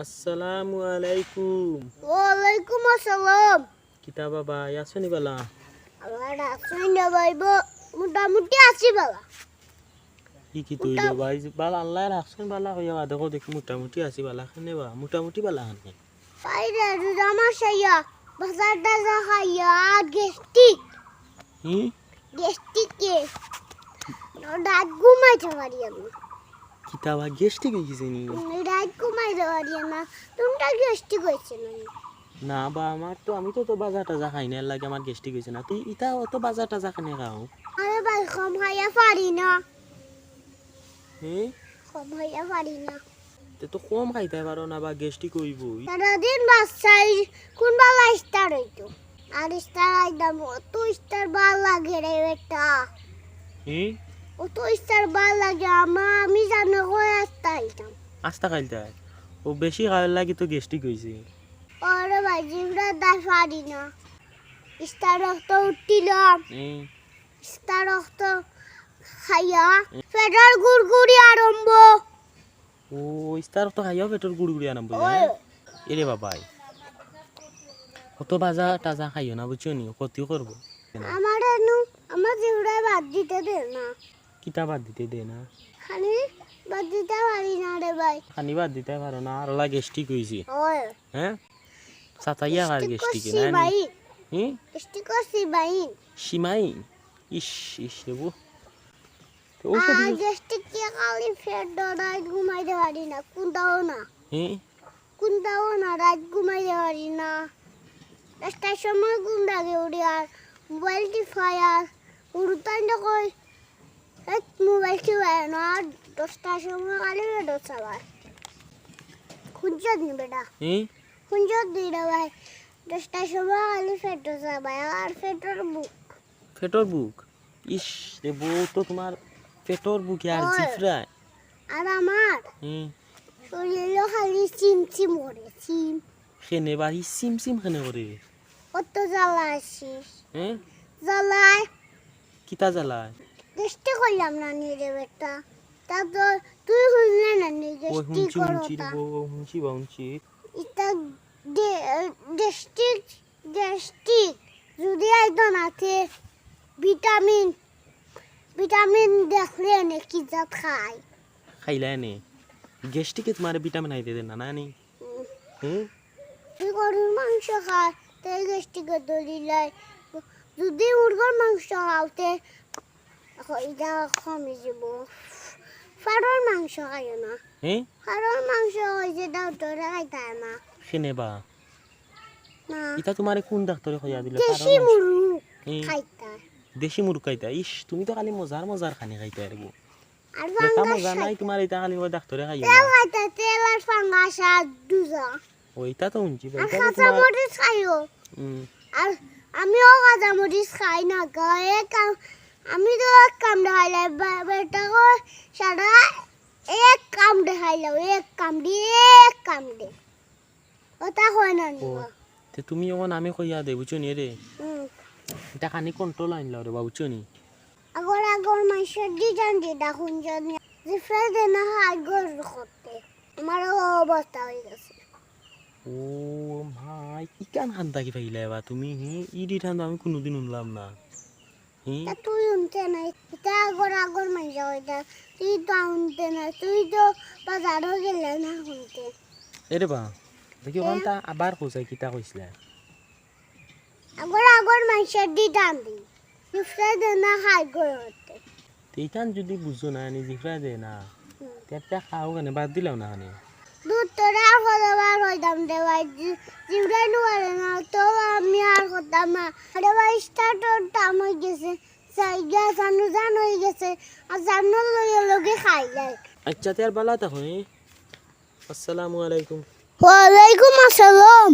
আসসালামু আলাইকুম। ওয়ালাইকুম আসসালাম। কিতা বাবা আছেনি বালা? আমার আসেন না ভাইব, মোটামুটি আছি বাবা। কি তুইলে ভাই বালা আল্লাহ রাখছেন বালা হইয়া দেখো দেখি মোটামুটি আছি বালা খানে বা মোটামুটি বালা খানে বাইরে রুজামা সাইয়া বাজার দাজা খাইয়া গেস্টিক হি গেস্টিকে রাত ঘুমাইতে পারি আমি। কিতা বা গেস্টি গেছে নি? রাত ঘুমাইতে পারি না, তোমরা গেস্টিক হয়েছে না? না বা আমার তো আমি তো বাজার টাজা খাই না, এর লাগে আমার গেস্টি গেছে না। তুই ইতা অত বাজার টাজা খানে খাও? আরে ভাই কম খাইয়া পারি না, হি কম খাইয়া পারি না। তে তো কম খাইতে পারো না বা গেস্টি কইবই। সারাদিন বাচ্চাই কোন বেলা স্টার হইতো, আর স্টার আইতাম অত স্টার ভাল লাগে রে বেটা, হি অত স্টার ভাল লাগে আমি জানো কই আসতে আইতাম। আস্তা খাইতে ও বেশি খাওয়ার লাগি তো গেস্টি কইছে। আরে ভাই জিমরা দাই পারি না, স্টার রক্ত উঠিলাম, স্টার রক্ত খাইয়া ফেডার গুড়গুড়ি আরম্ভ। ও ইস্তার তো খাইয়া পেটর গুড়গুড়ি আনব এরে বাবাই কত বাজা টাজা খাইও না বুঝছো নি, ক্ষতি করবো। আমার আমার জিমরা বাদ দিতে দে না। কিতা বাদ দিতে দে না? খানি বাদ দিতে পারি না রে ভাই। খানি বাদ দিতে পারো না আর ওলা গেস্টিক হইছে? ওই হ্যাঁ সাতাইয়া আর গেস্টিক না ভাই, হি গেস্টিক করছি ভাই। সীমাই ইস ইস দেবো তো আর গেস্টিক কে খালি ফেট রাত ঘুমাইতে পারি না, কোনটাও না, হি কোনটাও না, রাত ঘুমাইতে পারি না। দশটার সময় ঘুম লাগে উঠি আর মোবাইল টিপাই আর উড়তান কই মোবাইল টিপাই না, আর 10টার সময় খালি বেডো চালায়। খুঁজত নি বেটা, হি খুঁজত দি রে ভাই। 10টার সময় খালি ফেটো চালায় আর ফেটোর বুক। পেটর বুক ইস দেবো তো তোমার পেটর বুকে আর ওই। জিফরায়। আর আমার হি শরীরে খালি চিমচিম করে, চিম খেনে বাড়ি সিম সিম খেনে করে। কত জ্বালা আসিস, হ্যাঁ জ্বালায় কিতা জ্বালায়? গেস্টি করলাম না নি রে বেটা, তা তো তুই শুনলে না নি ওই গেস্টি হুঁচি হুঁচি করতা। হুঁচি বা হুঁচি এটা গেস্টিক, গেস্টিক যদি আইতো নাতে ভিটামিন, ভিটামিন দেখলে নে কি জাত খায়। খাইলা নে গেস্টিকে তোমার ভিটামিন আইতে দেন না নানি? হুম তুই গরুর মাংস খায় তাই গেস্টিকে দলিলাই, যদি মুরগির মাংস খাওতে এটা কমে যাব। ফাড়র মাংস খাইও না, হ্যাঁ ফাড়র মাংস হয়েছে ডাক্তারে খাইতে না। খেনে বা না ইটা তোমার কোন ডাক্তারে খাইয়া দিলে? দেশি মুরগ হুম। খাইতে দেশি মুরগ খাইতা? ইস তুমি তো খালি মজার মজার খানি খাইতে আরবো। আর এটা ফাঙ্গাস মজা নাই তোমার, এটা খালি ওই ডাক্তারে খাইও তেল না। খাইতে, তেল আর ফাঙ্গাস আর দুজা ওইটা তো উঞ্চি আর এটা তো কাঁচা তোমার মরিচ খাইও। হুম আর আমিও কাঁচা মরিচ খাই না গায়ে আমি তো এক কাম দেখাইলাই বেটা কো সারা এক কাম দেখাইলাম, এক কাম দিয়ে এক কাম দে ওটা হয় না ও তে তুমি এখন আমি কইয়া দে বুঝছো নি রে, এটা খানি কন্ট্রোল আইনলাও রে বা বুঝছো নি? আগর আগর মাসের ডিজাইন দিদা খুঁজে যে ফেলে না আগর করতে আমার অবস্থা হয়ে গেছে। ও ভাই ইকান খান্দা কি পাইলা বা তুমি? হি ইডি ঠান্ডা আমি কোনোদিন শুনলাম না। হি তা তুই উনতে নাই, এটা আগর আগর মাইজা হইতা, তুই তো উনতে নাই, তুই তো বাজারও গেলে না শুনতে। এরে বা দেখি ওখানটা আবার কোথায় কিতা কইছিলা? আগর আগর মাইসের ডিজাইন দি ফেলে না আগর হতে। এইখান যদি বুঝো না নি জিফরা দে না তেটা খাও কেন বাদ দিলাও না খানে? দুধ তোরা আর কতবার হইতাম রে ভাই, জিমরাই নুয়ারে না তো আমি আর করতাম না রে ভাই। স্টার্টার দাম হয়ে গেছে, জায়গা জানো জান হয়ে গেছে, আর জানোর লগে লগে খাই যায়। আচ্ছা তে আর বালা তা হই। আসসালামু আলাইকুম। ওয়ালাইকুম আসসালাম।